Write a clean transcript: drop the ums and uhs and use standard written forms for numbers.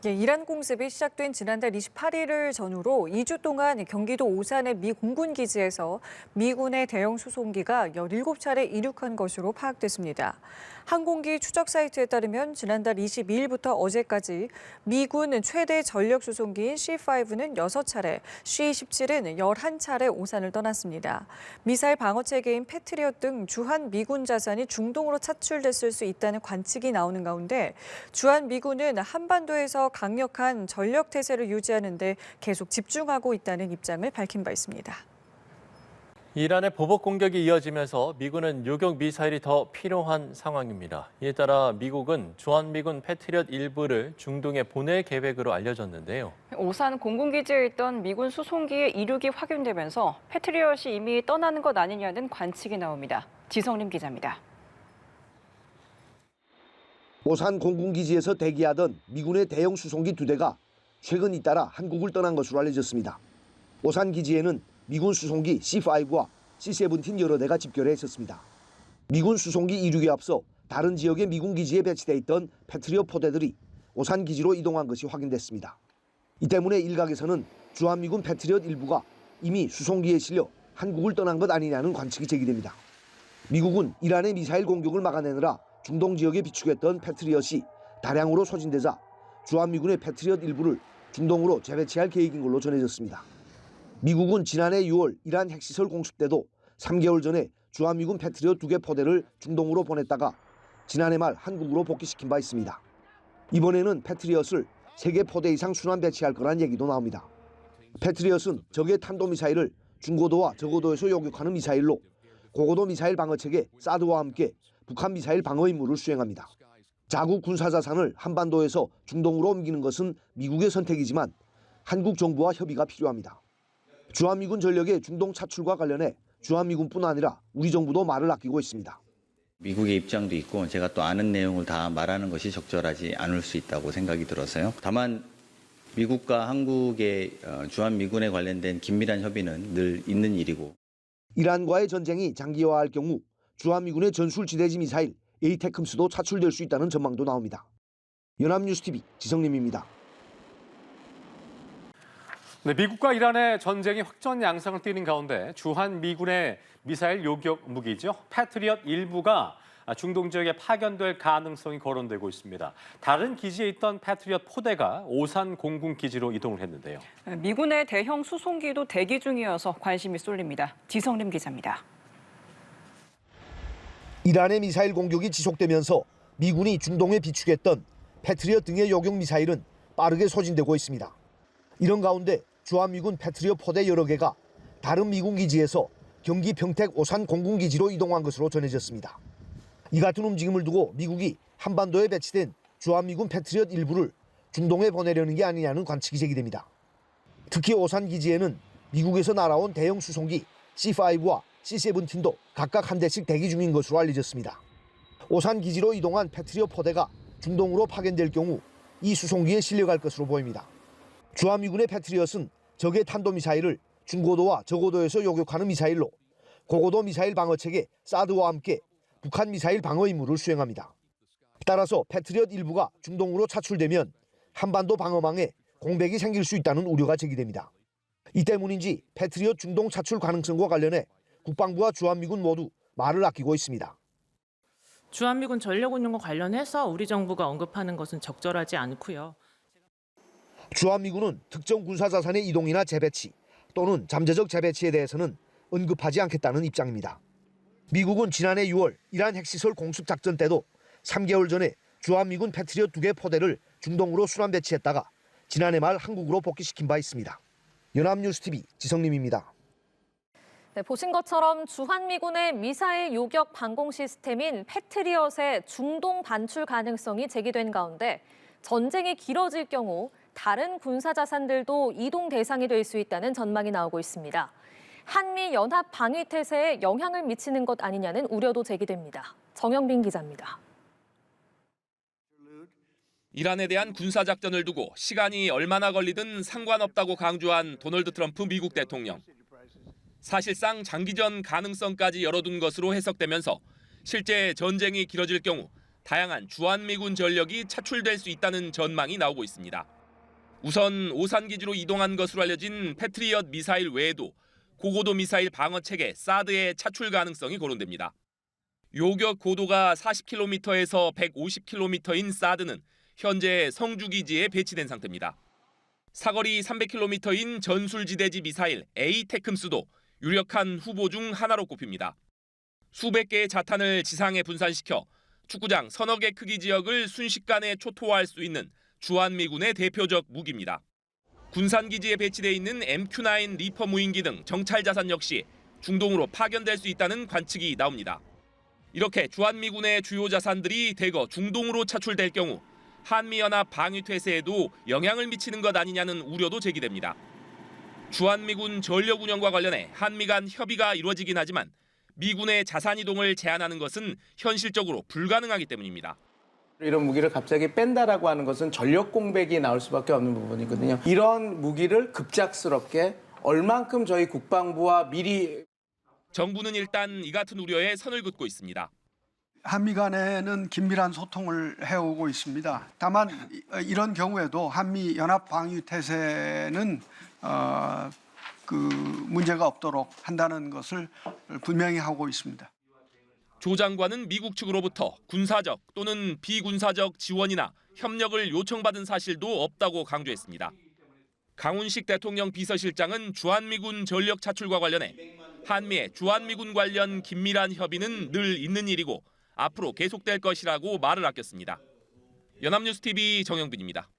예, 이란 공습이 시작된 지난달 28일을 전후로 2주 동안 경기도 오산의 미 공군 기지에서 미군의 대형 수송기가 17차례 이륙한 것으로 파악됐습니다. 항공기 추적 사이트에 따르면 지난달 22일부터 어제까지 미군 최대 전력 수송기인 C5는 6차례, C-17은 11차례 오산을 떠났습니다. 미사일 방어 체계인 패트리엇 등 주한 미군 자산이 중동으로 차출됐을 수 있다는 관측이 나오는 가운데 주한 미군은 한반도에서 강력한 전력 태세를 유지하는 데 계속 집중하고 있다는 입장을 밝힌 바 있습니다. 이란의 보복 공격이 이어지면서 미군은 요격 미사일이 더 필요한 상황입니다. 이에 따라 미국은 주한미군 패트리엇 일부를 중동에 보낼 계획으로 알려졌는데요. 오산 공군기지에 있던 미군 수송기의 이륙이 확인되면서 패트리엇이 이미 떠나는 것 아니냐는 관측이 나옵니다. 지성림 기자입니다. 오산 공군기지에서 대기하던 미군의 대형 수송기 2대가 최근 잇따라 한국을 떠난 것으로 알려졌습니다. 오산 기지에는 미군 수송기 C5와 C-17 여러 대가 집결해 있었습니다. 미군 수송기 이륙에 앞서 다른 지역의 미군 기지에 배치돼 있던 패트리엇 포대들이 오산 기지로 이동한 것이 확인됐습니다. 이 때문에 일각에서는 주한미군 패트리엇 일부가 이미 수송기에 실려 한국을 떠난 것 아니냐는 관측이 제기됩니다. 미국은 이란의 미사일 공격을 막아내느라 중동 지역에 비축했던 패트리엇이 다량으로 소진되자 주한미군의 패트리엇 일부를 중동으로 재배치할 계획인 걸로 전해졌습니다. 미국은 지난해 6월 이란 핵시설 공습 때도 3개월 전에 주한미군 패트리엇 2개 포대를 중동으로 보냈다가 지난해 말 한국으로 복귀시킨 바 있습니다. 이번에는 패트리엇을 3개 포대 이상 순환 배치할 거란 얘기도 나옵니다. 패트리엇은 적의 탄도미사일을 중고도와 저고도에서 요격하는 미사일로 고고도 미사일 방어체계 사드와 함께 북한 미사일 방어 임무를 수행합니다. 자국 군사자산을 한반도에서 중동으로 옮기는 것은 미국의 선택이지만 한국 정부와 협의가 필요합니다. 주한미군 전력의 중동 차출과 관련해 주한미군뿐 아니라 우리 정부도 말을 아끼고 있습니다. 미국의 입장도 있고 제가 또 아는 내용을 다 말하는 것이 적절하지 않을 수 있다고 생각이 들어서요. 다만 미국과 한국의 주한미군에 관련된 긴밀한 협의는 늘 있는 일이고. 이란과의 전쟁이 장기화할 경우 주한미군의 전술지대지 미사일 에이테크스도 차출될 수 있다는 전망도 나옵니다. 연합뉴스TV 지성림입니다. 네, 미국과 이란의 전쟁이 확전 양상을 띠는 가운데 주한미군의 미사일 요격 무기죠. 패트리엇 일부가 중동 지역에 파견될 가능성이 거론되고 있습니다. 다른 기지에 있던 패트리엇 포대가 오산 공군 기지로 이동을 했는데요. 미군의 대형 수송기도 대기 중이어서 관심이 쏠립니다. 지성림 기자입니다. 이란의 미사일 공격이 지속되면서 미군이 중동에 비축했던 패트리엇 등의 요격 미사일은 빠르게 소진되고 있습니다. 이런 가운데 주한미군 패트리엇 포대 여러 개가 다른 미군 기지에서 경기 평택 오산 공군기지로 이동한 것으로 전해졌습니다. 이 같은 움직임을 두고 미국이 한반도에 배치된 주한미군 패트리엇 일부를 중동에 보내려는 게 아니냐는 관측이 제기됩니다. 특히 오산 기지에는 미국에서 날아온 대형 수송기 C5와 C-17도 각각 한 대씩 대기 중인 것으로 알려졌습니다. 오산 기지로 이동한 패트리엇 포대가 중동으로 파견될 경우 이 수송기에 실려갈 것으로 보입니다. 주한미군의 패트리엇은 적의 탄도미사일을 중고도와 저고도에서 요격하는 미사일로 고고도 미사일 방어체계 사드와 함께 북한 미사일 방어 임무를 수행합니다. 따라서 패트리엇 일부가 중동으로 차출되면 한반도 방어망에 공백이 생길 수 있다는 우려가 제기됩니다. 이 때문인지 패트리엇 중동 차출 가능성과 관련해 국방부와 주한미군 모두 말을 아끼고 있습니다. 주한미군 전력운용과 관련해서 우리 정부가 언급하는 것은 적절하지 않고요. 주한미군은 특정 군사자산의 이동이나 재배치 또는 잠재적 재배치에 대해서는 언급하지 않겠다는 입장입니다. 미국은 지난해 6월 이란 핵시설 공습 작전 때도 3개월 전에 주한미군 패트리엇 2개 포대를 중동으로 순환 배치했다가 지난해 말 한국으로 복귀시킨 바 있습니다. 연합뉴스TV 지성림입니다. 네, 보신 것처럼 주한미군의 미사일 요격 방공 시스템인 패트리엇의 중동 반출 가능성이 제기된 가운데 전쟁이 길어질 경우 다른 군사 자산들도 이동 대상이 될 수 있다는 전망이 나오고 있습니다. 한미 연합 방위 태세에 영향을 미치는 것 아니냐는 우려도 제기됩니다. 정영빈 기자입니다. 이란에 대한 군사작전을 두고 시간이 얼마나 걸리든 상관없다고 강조한 도널드 트럼프 미국 대통령. 사실상 장기전 가능성까지 열어둔 것으로 해석되면서 실제 전쟁이 길어질 경우 다양한 주한미군 전력이 차출될 수 있다는 전망이 나오고 있습니다. 우선 오산 기지로 이동한 것으로 알려진 패트리엇 미사일 외에도 고고도 미사일 방어 체계 사드의 차출 가능성이 거론됩니다. 요격 고도가 40km에서 150km인 사드는 현재 성주 기지에 배치된 상태입니다. 사거리 300km인 전술지대지 미사일 에이테크스도 유력한 후보 중 하나로 꼽힙니다. 수백 개의 자탄을 지상에 분산시켜 축구장 서너 개 크기 지역을 순식간에 초토화할 수 있는 주한미군의 대표적 무기입니다. 군산기지에 배치돼 있는 MQ-9 리퍼 무인기 등 정찰 자산 역시 중동으로 파견될 수 있다는 관측이 나옵니다. 이렇게 주한미군의 주요 자산들이 대거 중동으로 차출될 경우 한미연합 방위태세에도 영향을 미치는 것 아니냐는 우려도 제기됩니다. 주한미군 전력 운영과 관련해 한미 간 협의가 이루어지긴 하지만 미군의 자산 이동을 제한하는 것은 현실적으로 불가능하기 때문입니다. 이런 무기를 갑자기 뺀다라고 하는 것은 전력 공백이 나올 수밖에 없는 부분이거든요. 이런 무기를 급작스럽게 얼만큼 저희 국방부와 미리 정부는 일단 이 같은 우려에 선을 긋고 있습니다. 한미 간에는 긴밀한 소통을 해오고 있습니다. 다만 이런 경우에도 한미 연합 방위 태세는 문제가 없도록 한다는 것을 분명히 하고 있습니다. 조 장관은 미국 측으로부터 군사적 또는 비군사적 지원이나 협력을 요청받은 사실도 없다고 강조했습니다. 강훈식 대통령 비서실장은 주한미군 전력 차출과 관련해 한미의 주한미군 관련 긴밀한 협의는 늘 있는 일이고 앞으로 계속될 것이라고 말을 아꼈습니다. 연합뉴스TV 정영빈입니다.